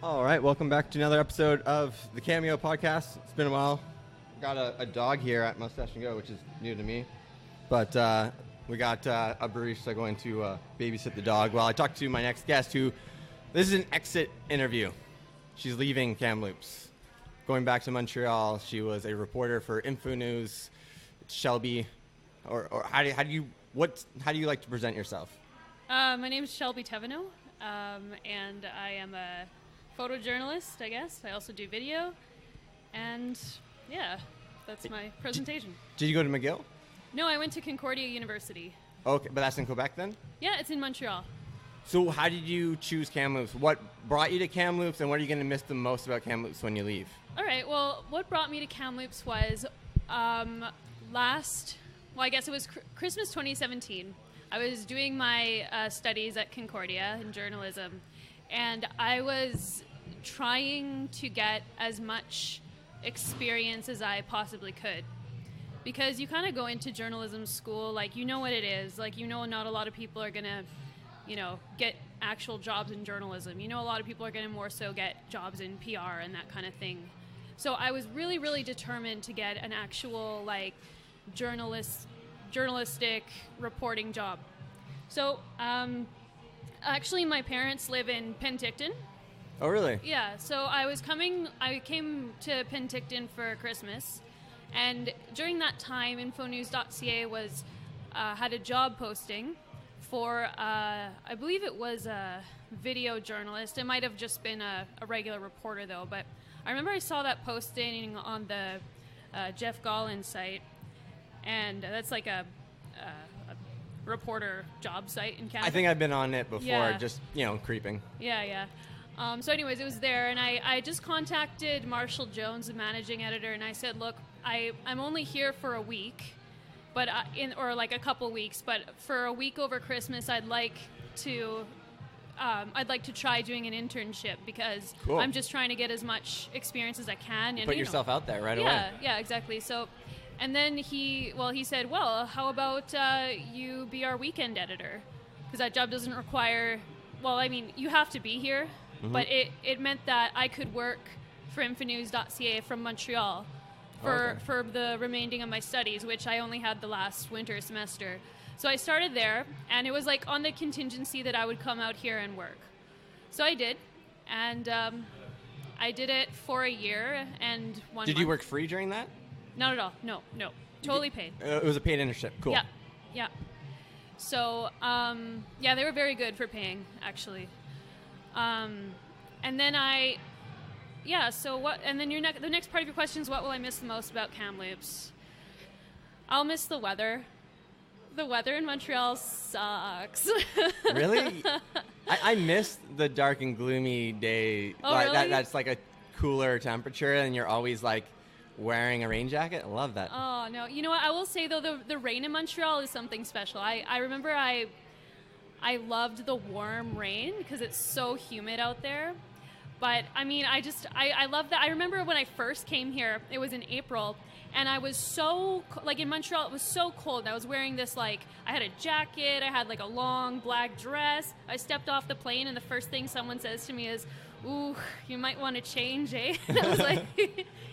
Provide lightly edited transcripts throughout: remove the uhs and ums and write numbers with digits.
All right, welcome back to another episode of the Cameo podcast. It's been a while. Got a dog here at Mustache and Go, which is new to me. But we got a barista going to babysit the dog while I talk to my next guest, who this is an exit interview. She's leaving Kamloops, going back to Montreal. She was a reporter for InfoNews. Shelby, or how do you like to present yourself? My name is Shelby Thevenot, and I am a photojournalist, I guess. I also do video, and yeah, that's my presentation. Did you go to McGill? No, I went to Concordia University. Okay, but that's in Quebec then? Yeah, it's in Montreal. So how did you choose Kamloops? What brought you to Kamloops, and what are you going to miss the most about Kamloops when you leave? All right, well, what brought me to Kamloops was I guess it was Christmas 2017. I was doing my studies at Concordia in journalism, and I was trying to get as much experience as I possibly could. Because you kind of go into journalism school, like, you know what it is. Like, you know not a lot of people are going to, get actual jobs in journalism. You know a lot of people are going to more so get jobs in PR and that kind of thing. So I was really, really determined to get an actual, journalistic reporting job. So, actually, my parents live in Penticton. Oh, really? Yeah, so I came to Penticton for Christmas, and during that time, InfoNews.ca was had a job posting for, I believe it was a video journalist. It might have just been a regular reporter, though, but I remember I saw that posting on the Jeff Gollin site, and that's like a reporter job site in Canada. I think I've been on it before, yeah. Just, creeping. Yeah. So anyways, it was there, and I just contacted Marshall Jones, the managing editor, and I said, look, I'm only here for a week, but a couple weeks, but for a week over Christmas, I'd like to try doing an internship, because cool. I'm just trying to get as much experience as I can. And put yourself out there right away. Yeah, exactly. So, and then he said, well, how about you be our weekend editor? Because that job doesn't require, you have to be here, but it meant that I could work for InfoNews.ca from Montreal for the remaining of my studies, which I only had the last winter semester. So I started there, and it was like on the contingency that I would come out here and work. So I did, and I did it for a year and 1 month. Did you work free during that? Not at all. No. Totally paid. It was a paid internship. Cool. Yeah. So, they were very good for paying, actually. And then the next part of your question is, what will I miss the most about Kamloops? I'll miss the weather. The weather in Montreal sucks. Really? I miss the dark and gloomy day. Oh, really? That's like a cooler temperature, and you're always like wearing a rain jacket. I love that. Oh, no. You know what? I will say, though, the rain in Montreal is something special. I remember I loved the warm rain because it's so humid out there. But, I love that. I remember when I first came here, it was in April, and I was so, in Montreal, it was so cold. I was wearing this, I had a jacket, I had, a long black dress. I stepped off the plane, and the first thing someone says to me is, ooh, you might want to change, eh? And I was like,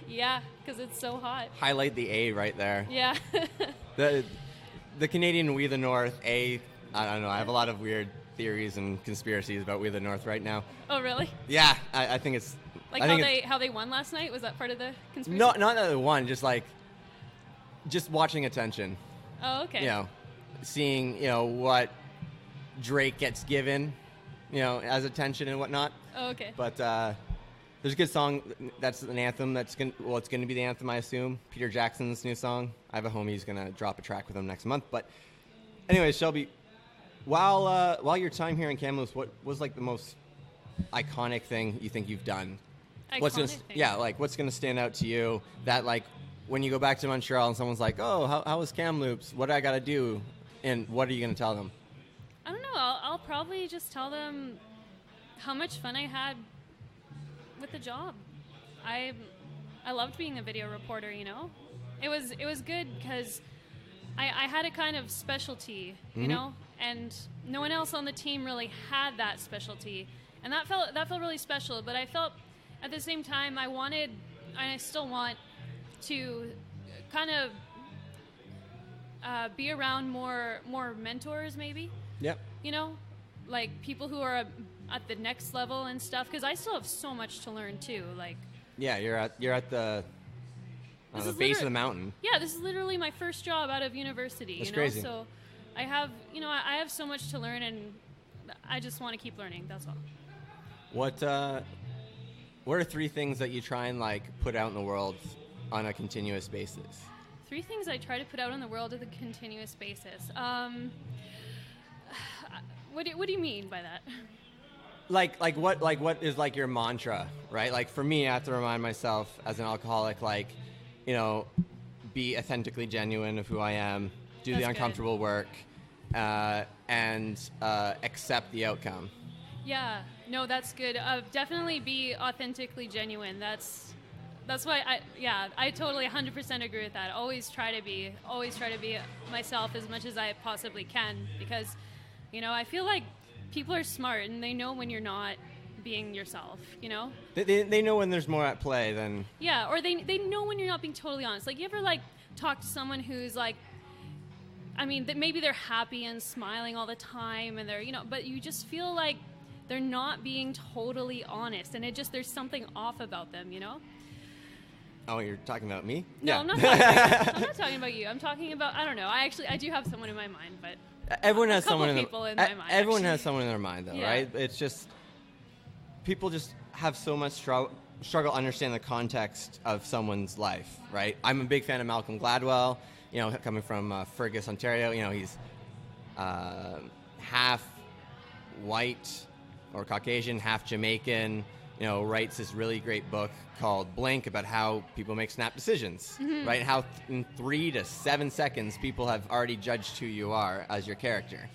yeah, because it's so hot. Highlight the A right there. Yeah. The Canadian We the North, I don't know, I have a lot of weird theories and conspiracies about We the North right now. Oh, really? Yeah, I think it's... how they won last night? Was that part of the conspiracy? No, not that they won, just watching attention. Oh, okay. Seeing, what Drake gets given, as attention and whatnot. Oh, okay. But there's a good song that's an anthem it's going to be the anthem, I assume. Peter Jackson's new song. I have a homie who's going to drop a track with him next month. But anyways, Shelby, while your time here in Kamloops, what was the most iconic thing you think you've done? What's going to stand out to you that when you go back to Montreal and someone's like, oh, how was Kamloops? What do I got to do? And what are you going to tell them? I don't know. I'll probably just tell them how much fun I had with the job. I loved being a video reporter, It was good because I had a kind of specialty, and no one else on the team really had that specialty. and that felt really special. But I felt at the same time I wanted, and I still want, to kind of be around more mentors, maybe. Yep. You know, like people who are at the next level and stuff, because I still have so much to learn too. Like, yeah, you're at the base of the mountain. Yeah, this is literally my first job out of university. That's you know? crazy. So I have so much to learn, and I just want to keep learning. That's all. What are 3 things that you try and like put out in the world on a continuous basis? 3 things I try to put out in the world on a continuous basis. What do you mean by that? Like what is like your mantra, right? Like for me, I have to remind myself as an alcoholic, like, you know, be authentically genuine of who I am, do That's the uncomfortable work, and accept the outcome. Yeah, no, that's good. Definitely be authentically genuine. That's why I totally 100% agree with that. Always try to be myself as much as I possibly can, because, you know, I feel like people are smart and they know when you're not being yourself, you know? They know when there's more at play than... Yeah, or they know when you're not being totally honest. Like, you ever, like, talk to someone who's, like, I mean, maybe they're happy and smiling all the time and they're, you know, but you just feel like they're not being totally honest, and there's something off about them, you know? Oh, you're talking about me? No, yeah. I'm not talking about you. I'm not talking about you. I'm talking about, I don't know. I do have someone in my mind, but... Everyone has someone in my mind. Everyone actually. has someone in their mind, though, Yeah. right? It's just people just have so much struggle to understand the context of someone's life, right? I'm a big fan of Malcolm Gladwell. You know, coming from Fergus, Ontario. You know, he's half white or Caucasian, half Jamaican. You know, writes this really great book called Blink about how people make snap decisions, right? How in 3 to 7 seconds people have already judged who you are as your character.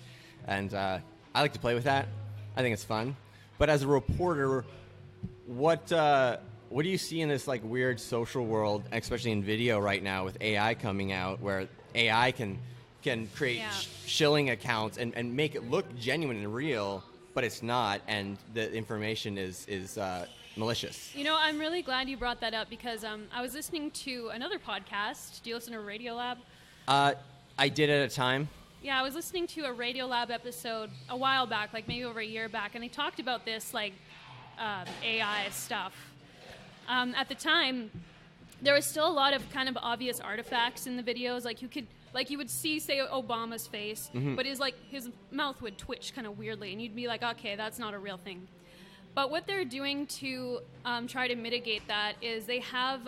And I like to play with that. I think it's fun. But as a reporter, what do you see in this like weird social world, especially in video right now with AI coming out, where AI can create shilling accounts and make it look genuine and real, but it's not, and the information is malicious. You know, I'm really glad you brought that up, because I was listening to another podcast. Do you listen to Radiolab? I did at a time. Yeah, I was listening to a Radiolab episode a while back, like maybe over a year back, and they talked about this, like, AI stuff. At the time, there was still a lot of kind of obvious artifacts in the videos. Like you would see, say, Obama's face, but his mouth would twitch kind of weirdly, and you'd be like, okay, that's not a real thing. But what they're doing to try to mitigate that is they have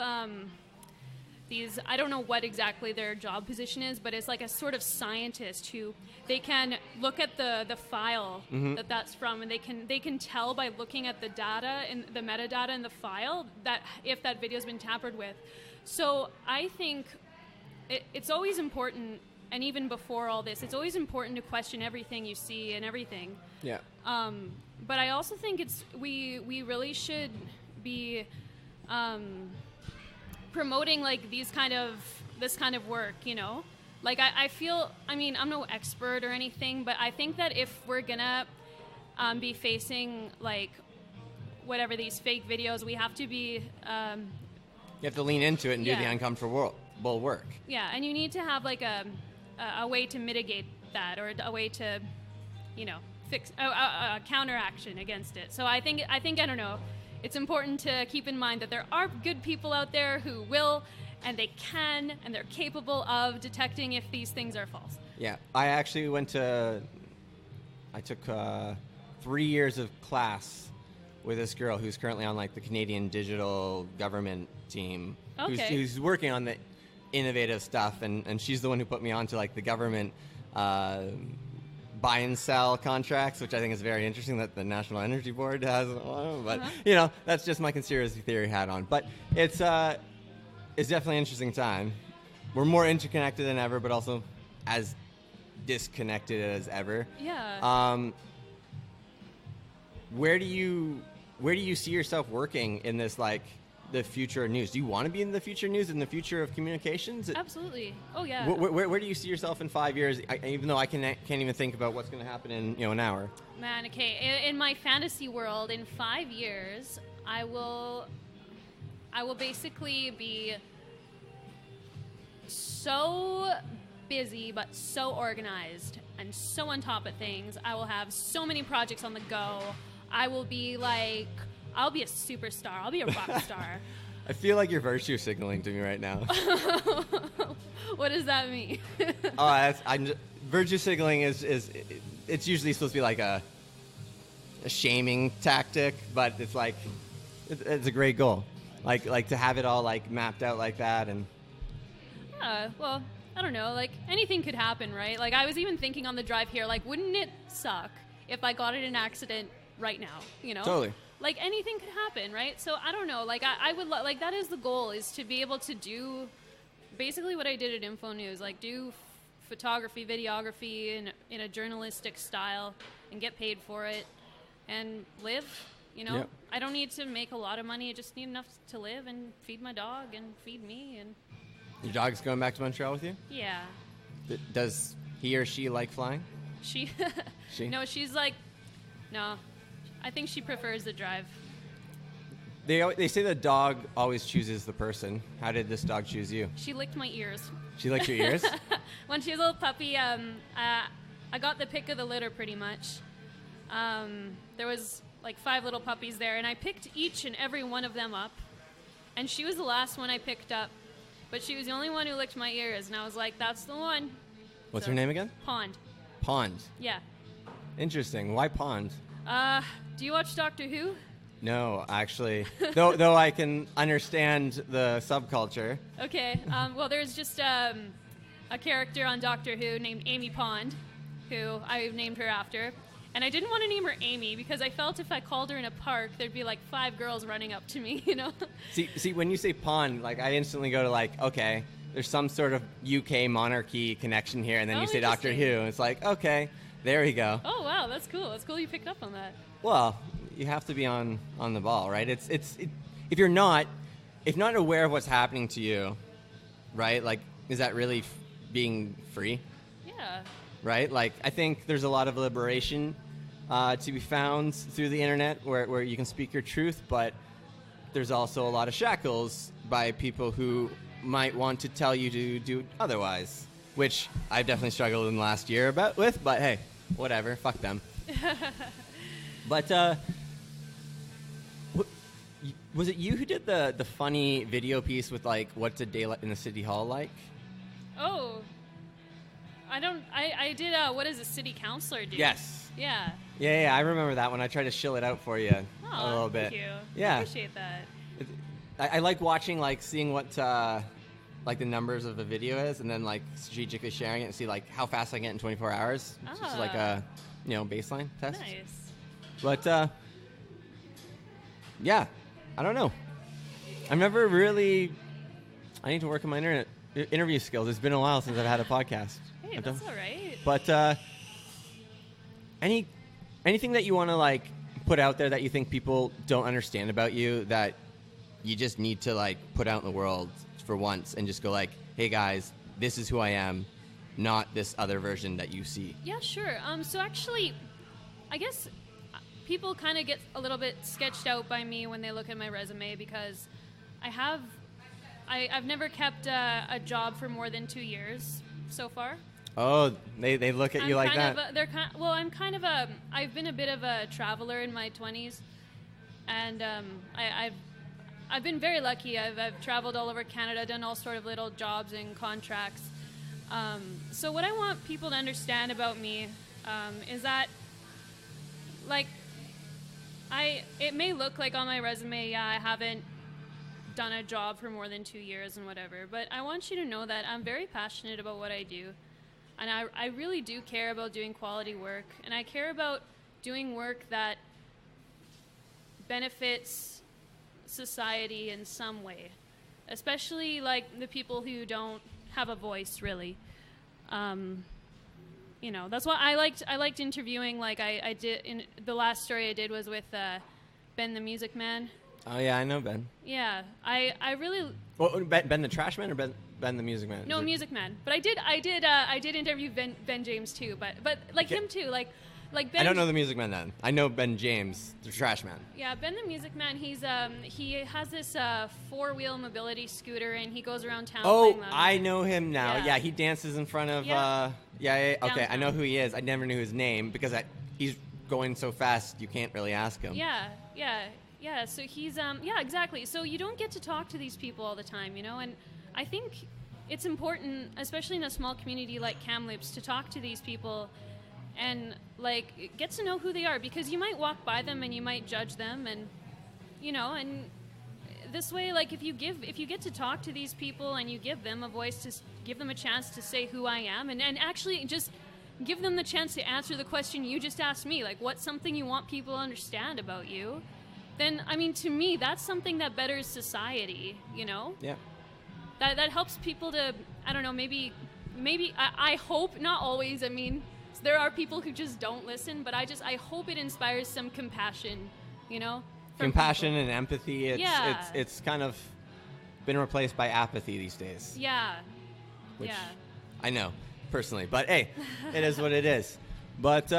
these, I don't know what exactly their job position is, but it's like a sort of scientist who they can look at the file that's from, and they can tell by looking at the data and the metadata in the file that if that video's been tampered with. So I think it's always important, and even before all this, it's always important to question everything you see and everything. Yeah. But I also think we really should be promoting like this kind of work, you know? Like I feel, I mean, I'm no expert or anything, but I think that if we're gonna be facing like whatever these fake videos, we have to be you have to lean into it and do the uncomfortable work. Yeah, and you need to have like a way to mitigate that, or a way to, you know, fix a counteraction against it. So I think I don't know. It's important to keep in mind that there are good people out there who will, and they can, and they're capable of detecting if these things are false. Yeah, I actually I took 3 years of class with this girl who's currently on like the Canadian digital government team, who's working on the innovative stuff, and she's the one who put me onto like the government buy and sell contracts, which I think is very interesting that the National Energy Board has one, but you know, that's just my conspiracy theory hat on. But it's definitely an interesting time. We're more interconnected than ever, but also as disconnected as ever. Yeah. Where do you see yourself working in this like the future of news? Do you want to be in the future of news and the future of communications? Absolutely. Oh yeah. Where do you see yourself in 5 years? Even though I can't even think about what's going to happen in an hour. Man, okay. In my fantasy world, in 5 years, I will basically be so busy but so organized and so on top of things. I will have so many projects on the go. I will be like, I'll be a superstar. I'll be a rock star. I feel like you're virtue signaling to me right now. What does that mean? Virtue signaling is it's usually supposed to be like a shaming tactic, but it's like it's a great goal. Like to have it all like mapped out like that. And well, I don't know, like anything could happen, right? Like I was even thinking on the drive here, like wouldn't it suck if I got in an accident right now, Totally. Like anything could happen, right? So I don't know, like I would like that is the goal, is to be able to do basically what I did at InfoNews, like do photography, videography in a journalistic style and get paid for it and live, Yep. I don't need to make a lot of money. I just need enough to live and feed my dog and feed me. And your dog's going back to Montreal with you? yeah. Does he or she like flying? She? No, she's like, no. I think she prefers the drive. They say the dog always chooses the person. How did this dog choose you? She licked my ears. She licked your ears? When she was a little puppy, I got the pick of the litter pretty much. There was like 5 little puppies there, and I picked each and every one of them up. And she was the last one I picked up, but she was the only one who licked my ears, and I was like, that's the one. What's her name again? Pond. Pond. Yeah. Interesting. Why Pond? Do you watch Doctor Who? No, actually. though I can understand the subculture. Okay. Well, there's just a character on Doctor Who named Amy Pond, who I named her after. And I didn't want to name her Amy because I felt if I called her in a park, there'd be like 5 girls running up to me, See, when you say Pond, like I instantly go to like, okay, there's some sort of UK monarchy connection here, and then you say Doctor Who, and it's like, okay, there we go. Oh wow, that's cool. That's cool you picked up on that. Well, you have to be on the ball, right? If you're not aware of what's happening to you, right? Like, is that really being free? Yeah. Right? Like, I think there's a lot of liberation to be found through the internet where you can speak your truth, but there's also a lot of shackles by people who might want to tell you to do otherwise, which I've definitely struggled in the last year with, but hey, whatever, fuck them. But was it you who did the funny video piece with like what's a day in the city hall like? Oh, I did what does a city councilor do? Yes. Yeah. Yeah, I remember that one. I tried to shill it out for you a little bit. Thank you. Yeah. I appreciate that. I like watching, like seeing what like the numbers of a video is, and then like strategically sharing it and see like how fast I get in 24 hours. It's just like a baseline test. Nice. But yeah, I don't know. I've never really. I need to work on my interview skills. It's been a while since I've had a podcast. Hey, that's all right. But anything that you want to like put out there that you think people don't understand about you that you just need to like put out in the world for once and just go like, hey guys, this is who I am, not this other version that you see. Yeah, sure. So actually, I guess people kind of get a little bit sketched out by me when they look at my resume because I've never kept a job for more than 2 years so far. Oh, they look at you like that. I've been a bit of a traveler in my 20s, and I've been very lucky. I've traveled all over Canada, done all sort of little jobs and contracts. So what I want people to understand about me is that, like, it may look like on my resume, I haven't done a job for more than 2 years and whatever, but I want you to know that I'm very passionate about what I do. And I really do care about doing quality work, and I care about doing work that benefits society in some way, especially like the people who don't have a voice, really. That's why I liked interviewing. Like I did in the last story I did was with Ben the Music Man. Oh yeah, I know Ben. Yeah, I really Well, Ben the trash man or Ben the music man? no Music Man, but I did interview Ben James too, but like Okay. him too, like Ben. I don't know the music man then. I know Ben James, the trash man. Yeah, Ben the Music Man. He has this 4-wheel mobility scooter, and he goes around town. Oh, playing them. I know him now. Yeah. Yeah, he dances in front of. Yeah. Okay, I Downtown. know who he is. I never knew his name because he's going so fast you can't really ask him. Yeah. So he's yeah, exactly. So you don't get to talk to these people all the time, you know. And I think it's important, especially in a small community like Kamloops, to talk to these people and like get to know who they are, because you might walk by them and you might judge them, and you know, and this way, like if you get to talk to these people and you give them a voice, to give them a chance to say who I am, and actually just give them the chance to answer the question you just asked me, like what's something you want people to understand about you, then I mean, to me, that's something that betters society, you know? Yeah. That helps people to, I don't know, maybe I hope, not always, I mean, there are people who just don't listen, but I hope it inspires some compassion, you know? from Compassion people. and empathy. Yeah. It's kind of been replaced by apathy these days. Yeah. Which Yeah. I know personally, but hey, it is what it is. But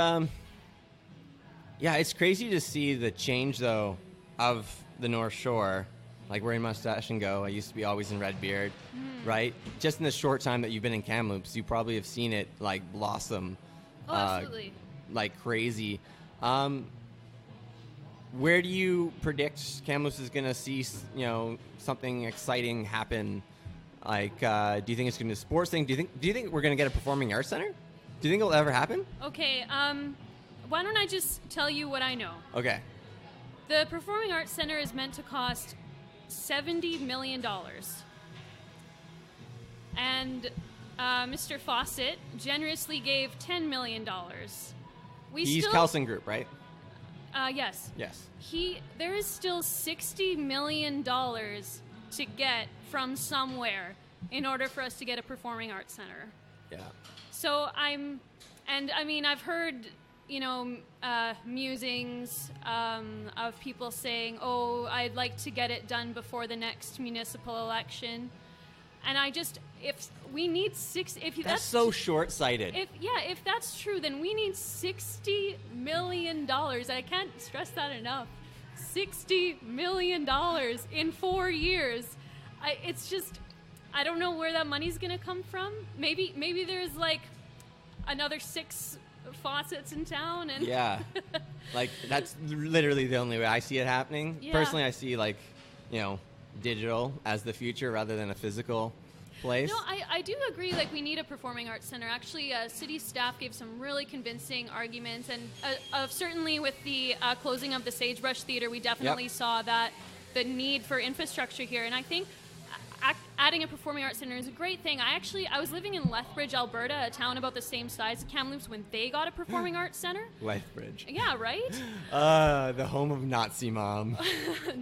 yeah, it's crazy to see the change though of the North Shore. Like we're in Mustache and Go. I used to be always in Redbeard, right? Just in the short time that you've been in Kamloops, you probably have seen it like blossom, Oh, absolutely. like crazy. Where do you predict Kamloops is going to see, something exciting happen? Like, do you think it's going to be a sports thing? Do you think we're going to get a performing arts center? Do you think it'll ever happen? Okay, why don't I just tell you what I know? Okay. The Performing Arts Center is meant to cost $70 million. And Mr. Fawcett generously gave $10 million. He's Kelson Group, right? Yes. Yes. There is still $60 million to get from somewhere in order for us to get a Performing Arts Center. Yeah. So I've heard, musings of people saying, "Oh, I'd like to get it done before the next municipal election," and if we need that's so short-sighted. If that's true, then we need $60 million. I can't stress that enough. $60 million in 4 years. I don't know where that money's going to come from. Maybe there's like another 6 faucets in town, and yeah, like that's literally the only way I see it happening. Yeah. Personally, I see digital as the future rather than a physical place. No, I do agree. Like, we need a performing arts center. Actually, city staff gave some really convincing arguments, and certainly with the closing of the Sagebrush Theater, we definitely saw that the need for infrastructure here. And I think adding a performing arts center is a great thing. I was living in Lethbridge, Alberta, a town about the same size as Kamloops, when they got a performing arts center. Lethbridge. Yeah, right? The home of Nazi Mom.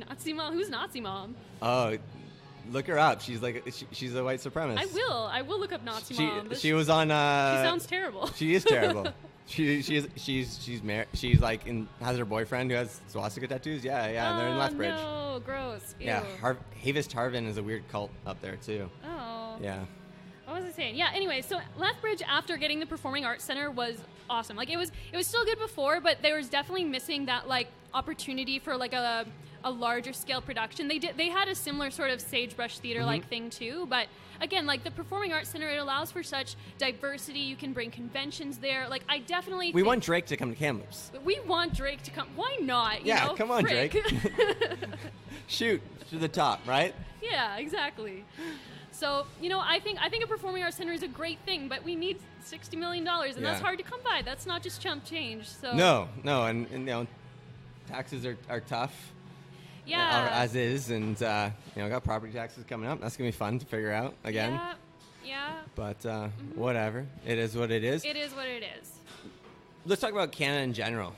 Nazi Mom? Who's Nazi Mom? Oh, look her up. She's she's a white supremacist. I will look up Nazi Mom. She was on. She sounds terrible. She is terrible. She's married. She's has her boyfriend who has swastika tattoos. Yeah, and they're in Lethbridge. No, gross. Ew. Yeah, Havis Tarvin is a weird cult up there too. Oh. Yeah. What was I saying? Yeah. Anyway, so Lethbridge, after getting the Performing Arts Center, was awesome. Like, it was still good before, but there was definitely missing that opportunity for a larger scale production. They had a similar sort of Sagebrush Theater thing too, but again, the Performing Arts Center, it allows for such diversity. You can bring conventions there. I definitely We want Drake to come to Kamloops. We want Drake to come. Why not? Come on, Frick. Drake. Shoot to the top, right? Yeah, exactly. So, I think a Performing Arts Center is a great thing, but we need $60 million, and that's hard to come by. That's not just chump change. So No, and taxes are tough. Yeah. As is, and got property taxes coming up. That's gonna be fun to figure out again. Yeah. But whatever, it is what it is. It is what it is. Let's talk about Canada in general,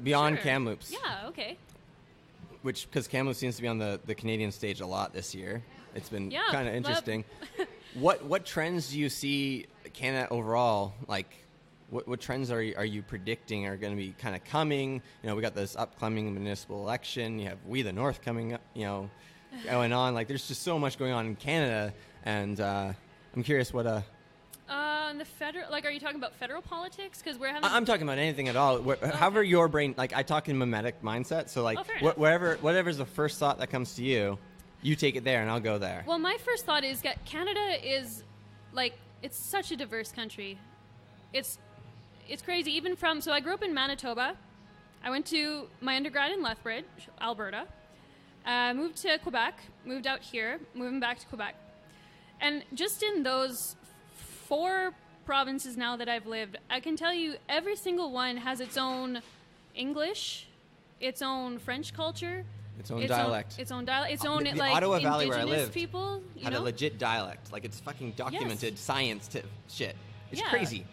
beyond Sure. Kamloops. Yeah. Okay. Because Kamloops seems to be on the Canadian stage a lot this year. It's been kind of interesting. What trends do you see Canada overall what trends are you predicting are going to be kind of coming? You know, we got this upcoming municipal election. You have We the North coming up, you know, going on. Like, there's just so much going on in Canada, and I'm curious what the federal, like, are you talking about federal politics? Because we're having. I'm talking about anything at all. However, your brain, like, I talk in mimetic mindset. So, like, whatever's the first thought that comes to you, you take it there, and I'll go there. Well, my first thought is that Canada is, like, it's such a diverse country. It's crazy. Even so I grew up in Manitoba. I went to my undergrad in Lethbridge, Alberta. Moved to Quebec. Moved out here. Moving back to Quebec. And just in those 4 provinces now that I've lived, I can tell you every single one has its own English, its own French culture, its own dialect, its own like Ottawa Valley where I indigenous lived people had a legit dialect. Like, it's fucking documented science shit. It's Yeah. crazy.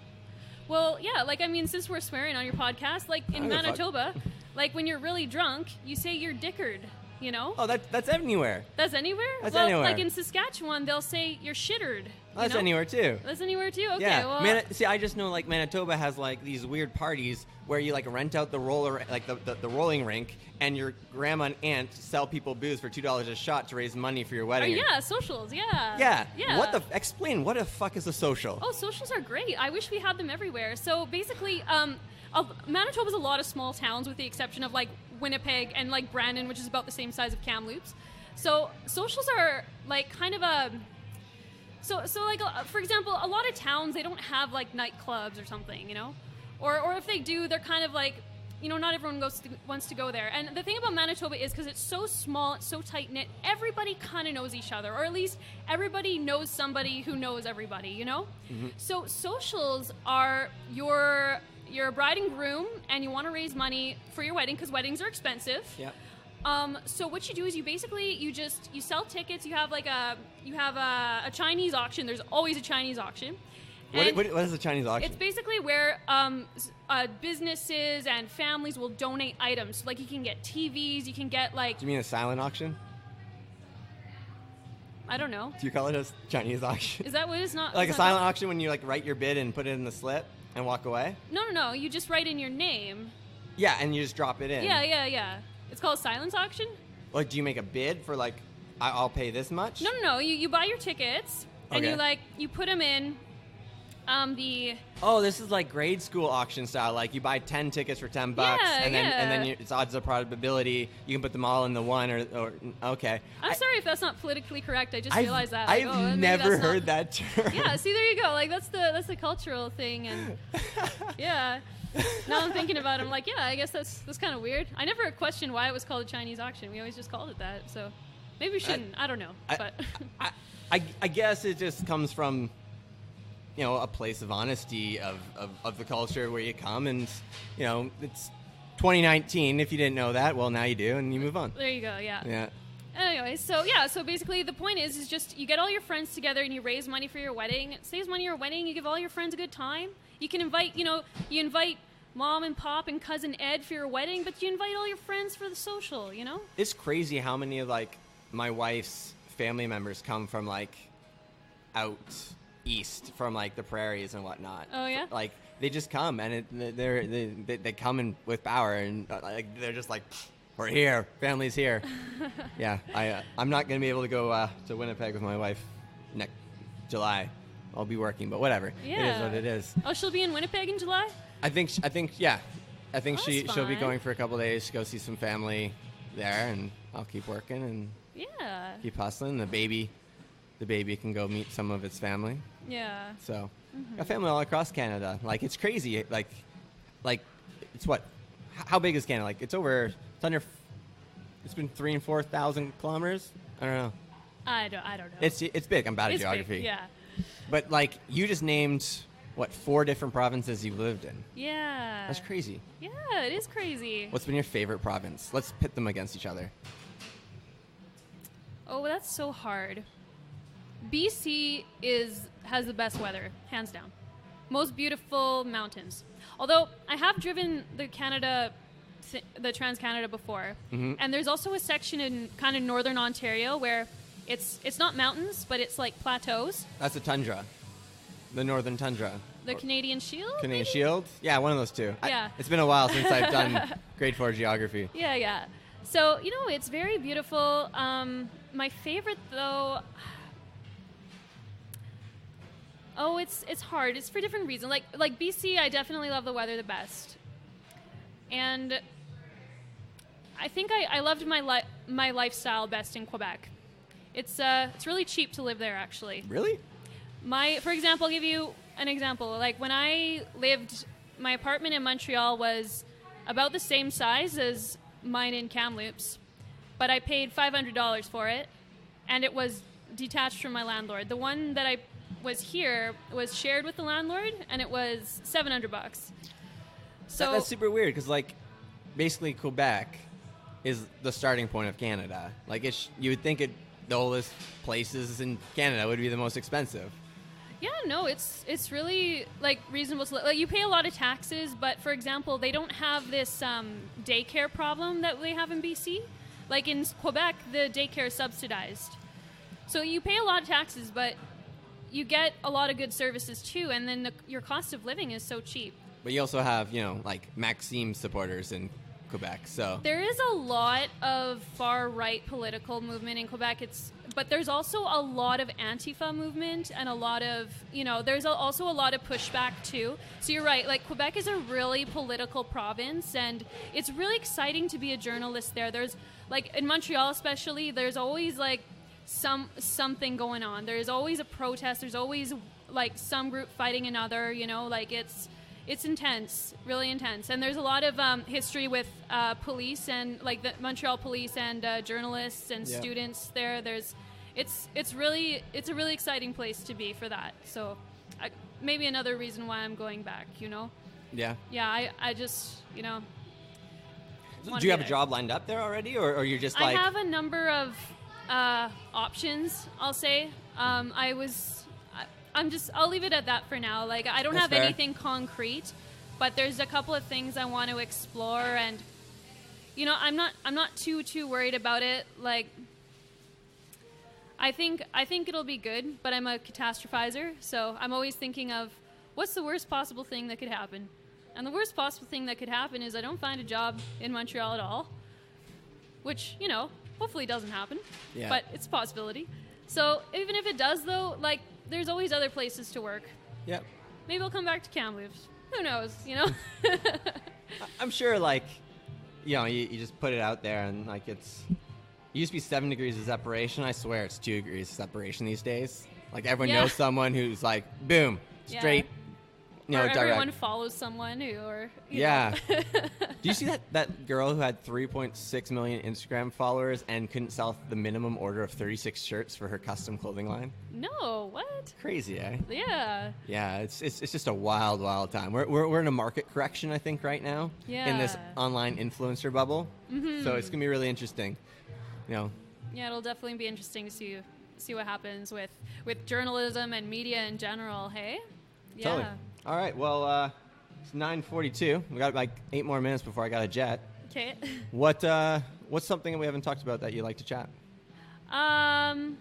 Well, yeah, like, I mean, since we're swearing on your podcast, like, in Manitoba, like, when you're really drunk, you say you're dickered, you know? Oh, that's anywhere. That's anywhere? That's anywhere. Like, in Saskatchewan, they'll say you're shittered. That's anywhere, too. That's anywhere, too? Okay, yeah. well... See, I just know, like, Manitoba has, like, these weird parties where you, like, rent out the roller, like, the rolling rink, and your grandma and aunt sell people booze for $2 a shot to raise money for your wedding. Oh, yeah, socials, yeah. Yeah. Explain, what the fuck is a social? Oh, socials are great. I wish we had them everywhere. So, basically, Manitoba's a lot of small towns with the exception of, like, Winnipeg and, like, Brandon, which is about the same size of Kamloops. So, socials are, like, kind of a... So like, for example, a lot of towns, they don't have, like, nightclubs or something, you know? Or if they do, they're kind of like, you know, not everyone wants to go there. And the thing about Manitoba is because it's so small, it's so tight-knit, everybody kind of knows each other. Or at least everybody knows somebody who knows everybody, you know? Mm-hmm. So socials are your bride and groom, and you want to raise money for your wedding because weddings are expensive. Yeah. So what you do is you sell tickets. You have a Chinese auction. There's always a Chinese auction. What is a Chinese auction? It's basically where businesses and families will donate items. Like, you can get TVs. You can get, like... Do you mean a silent auction? I don't know. Do you call it a Chinese auction? Is that what it's not? Like a silent auction when you, like, write your bid and put it in the slip and walk away? No. You just write in your name. Yeah, and you just drop it in. Yeah. It's called silence auction. Like, do you make a bid for, like, I'll pay this much? No. You buy your tickets and you put them in. This is like grade school auction style. Like, you buy 10 tickets for $10, and then it's odds of probability. You can put them all in the one or okay. I'm sorry if that's not politically correct. I just realized that. I've never heard that term. Yeah, see, there you go. Like, that's the cultural thing, and yeah. Now I'm thinking about it, I'm like, yeah, I guess that's kind of weird. I never questioned why it was called a Chinese auction. We always just called it that. So maybe we shouldn't. I don't know. But I guess it just comes from, you know, a place of honesty of the culture where you come, and, you know, it's 2019. If you didn't know that, well, now you do, and you move on. There you go. Yeah. Yeah. Anyway, so basically the point is just you get all your friends together and you raise money for your wedding. It saves money for your wedding. You give all your friends a good time. You can invite, you invite Mom and Pop and Cousin Ed for your wedding, but you invite all your friends for the social, you know? It's crazy how many of, like, my wife's family members come from, like, out east, from, like, the prairies and whatnot. Oh, yeah? Like, they just come, and they come in with power, and like, they're just like, we're here, family's here. Yeah, I'm not going to be able to go to Winnipeg with my wife next July. I'll be working, but whatever. Yeah. It is what it is. Oh, she'll be in Winnipeg in July? I think she'll be going for a couple of days to go see some family there, and I'll keep working and keep hustling. The baby can go meet some of its family. Yeah. So, got family all across Canada. Like, it's crazy. Like it's what? How big is Canada? Like, it's been 3,000 and 4,000 kilometers. I don't know. I don't know. It's big. I'm bad at geography. Big, yeah. But, like, you just named, 4 different provinces you've lived in. Yeah. That's crazy. Yeah, it is crazy. What's been your favorite province? Let's pit them against each other. Oh, that's so hard. BC has the best weather, hands down. Most beautiful mountains. Although, I have driven the Trans-Canada before. Mm-hmm. And there's also a section in kind of northern Ontario where it's not mountains, but it's like plateaus. That's the tundra. The northern tundra. The Canadian Shield? Canadian maybe? Shield? Yeah, one of those two. Yeah. It's been a while since I've done grade 4 geography. Yeah. So, it's very beautiful. My favorite, though... Oh, it's hard. It's for different reasons. Like BC, I definitely love the weather the best. And I think I loved my lifestyle best in Quebec. It's really cheap to live there, actually. Really? For example, I'll give you an example. Like when I lived, my apartment in Montreal was about the same size as mine in Kamloops, but I paid $500 for it, and it was detached from my landlord. The one that I was here was shared with the landlord, and it was $700. So that's super weird because, like, basically Quebec is the starting point of Canada. Like, you would think the oldest places in Canada would be the most expensive. Yeah, no, it's really like reasonable to like. You pay a lot of taxes, but for example, they don't have this daycare problem that they have in BC. Like in Quebec, the daycare is subsidized, so you pay a lot of taxes, but you get a lot of good services too, and then your cost of living is so cheap. But you also have, like Maxime supporters in Quebec, so there is a lot of far-right political movement in Quebec. But there's also a lot of Antifa movement and a lot of, there's also a lot of pushback too. So you're right, like Quebec is a really political province, and it's really exciting to be a journalist there. There's, like in Montreal especially, there's always like something going on. There's always a protest. There's always like some group fighting another, like it's intense, really intense. And there's a lot of history with police and like the Montreal police and journalists and students there. It's a really exciting place to be for that. So maybe another reason why I'm going back, Yeah. Yeah, I just, Do you have a job lined up there already, or you're just like... I have a number of options, I'll say. I'll leave it at that for now. Like, I don't have anything concrete, but there's a couple of things I want to explore, and I'm not too worried about it. Like, I think it'll be good, but I'm a catastrophizer, so I'm always thinking of what's the worst possible thing that could happen. And the worst possible thing that could happen is I don't find a job in Montreal at all, which, hopefully doesn't happen, but it's a possibility. So even if it does, though, like, there's always other places to work. Yep. Maybe I'll come back to Kamloops. Who knows, I'm sure, like, you just put it out there, and, like, it used to be 7 degrees of separation. I swear it's 2 degrees of separation these days. Like, everyone knows someone who's, like, boom, straight, or direct. everyone follows someone who, or, Do you see that girl who had 3.6 million Instagram followers and couldn't sell the minimum order of 36 shirts for her custom clothing line? No, what? Crazy, eh? Yeah. Yeah, it's just a wild time. We're in a market correction, I think, right now. Yeah. In this online influencer bubble. Mm-hmm. So it's gonna be really interesting. Yeah, it'll definitely be interesting to see what happens with journalism and media in general. Hey. Yeah. Totally. All right. Well, it's 9:42. We got like 8 more minutes before I got a jet. Okay. What's something that we haven't talked about that you'd like to chat? I'm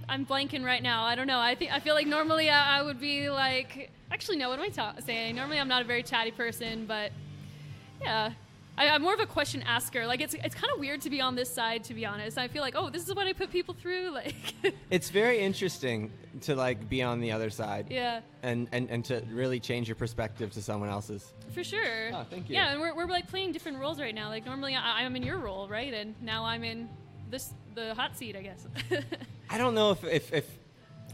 blanking right now. I don't know. I feel like normally I would be like, actually no. What am I saying? Normally I'm not a very chatty person, but yeah. I'm more of a question asker. Like it's kind of weird to be on this side, to be honest. I feel like, oh, this is what I put people through. Like it's very interesting to like be on the other side. Yeah. And to really change your perspective to someone else's. For sure. Oh, thank you. Yeah, and we're like playing different roles right now. Like normally I'm in your role, right? And now I'm in the hot seat, I guess. I don't know if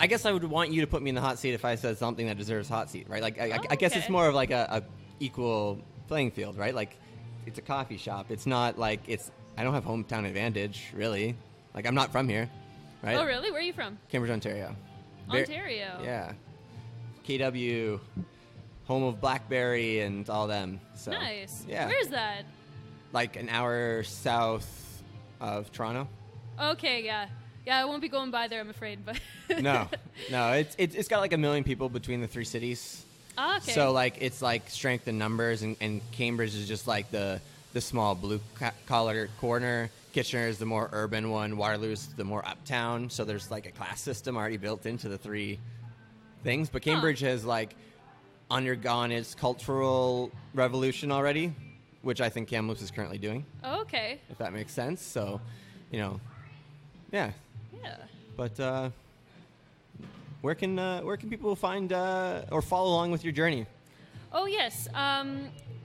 I guess I would want you to put me in the hot seat if I said something that deserves hot seat, right? Like I guess it's more of like a equal playing field, right? Like it's a coffee shop. It's not like I don't have hometown advantage, really. Like I'm not from here, right? Oh, really? Where are you from? Cambridge, Ontario. Ontario. Yeah. KW, home of BlackBerry and all them. So, nice. Yeah. Where's that? Like an hour south of Toronto. Okay, yeah. Yeah, I won't be going by there, I'm afraid. But No. It's got like 1 million people between the 3 cities. Oh, okay. So like it's like strength in numbers, and Cambridge is just like the small blue collar corner. Kitchener is the more urban one. Waterloo's the more uptown. So there's like a class system already built into the three things, but Cambridge has like undergone its cultural revolution already, which I think Kamloops is currently doing. Oh, okay. If that makes sense. So, yeah. Yeah. But where can people find or follow along with your journey? Oh, yes.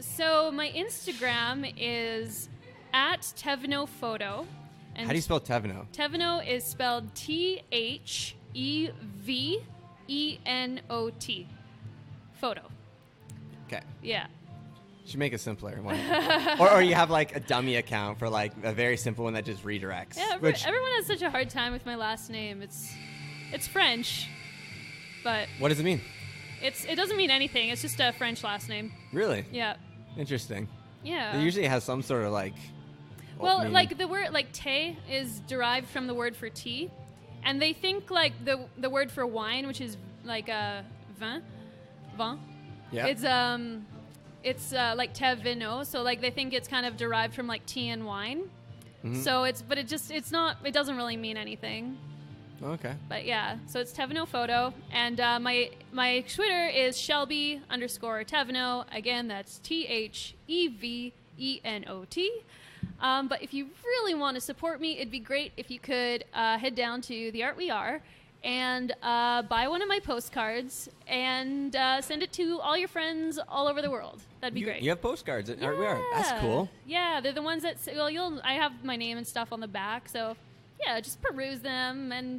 So my Instagram is at Thevenot Photo. And How do you spell Thevenot? Thevenot is spelled Thevenot. Photo. Okay. Yeah. Should make a simpler one. or you have like a dummy account for like a very simple one that just redirects. Yeah, everyone has such a hard time with my last name. It's French, but what does it mean? It doesn't mean anything. It's just a French last name. Really? Yeah. Interesting. Yeah. It usually has some sort of like. Well, meaning. like the word like thé is derived from the word for tea, and they think like the word for wine, which is like vin. Yeah. It's like Thevenot, so like they think it's kind of derived from like tea and wine. Mm-hmm. So it's not. It doesn't really mean anything. Okay. But yeah, so it's Thevenot Photo, and my Twitter is Shelby_Thevenot. Again, that's Thevenot. But if you really want to support me, it'd be great if you could head down to The Art We Are and buy one of my postcards and send it to all your friends all over the world. That'd be great. You have postcards at Art We Are. That's cool. Yeah, they're the ones that I have my name and stuff on the back, so yeah, just peruse them and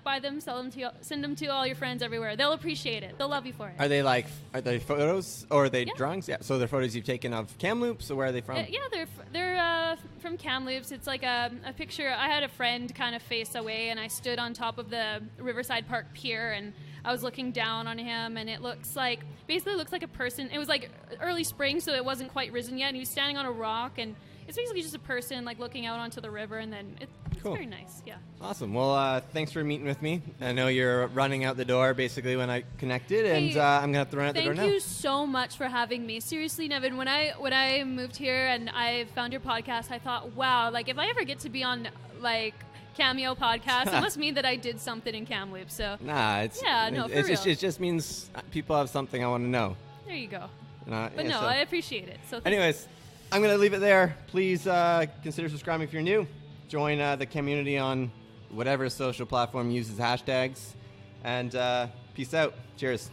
buy them, send them to all your friends everywhere. They'll appreciate it. They'll love you for it. Are they photos or are they drawings? Yeah. So they're photos you've taken of Kamloops, or where are they from? They're from Kamloops. It's like a picture. I had a friend kind of face away, and I stood on top of the Riverside Park Pier, and I was looking down on him, and it looks like a person. It was like early spring, so it wasn't quite risen yet, and he was standing on a rock, and it's basically just a person like looking out onto the river, and then it's very nice. Yeah. Awesome. Well, thanks for meeting with me. I know you're running out the door basically when I connected, and I'm gonna have to run out the door now. Thank you so much for having me. Seriously, Nevin, when I moved here and I found your podcast, I thought, wow, like if I ever get to be on like Cameo podcast, it must mean that I did something in Kamloops. So Nah, it just means people have something I want to know. There you go. I appreciate it. So anyways, I'm going to leave it there. Please consider subscribing if you're new. Join the community on whatever social platform uses hashtags. And peace out. Cheers.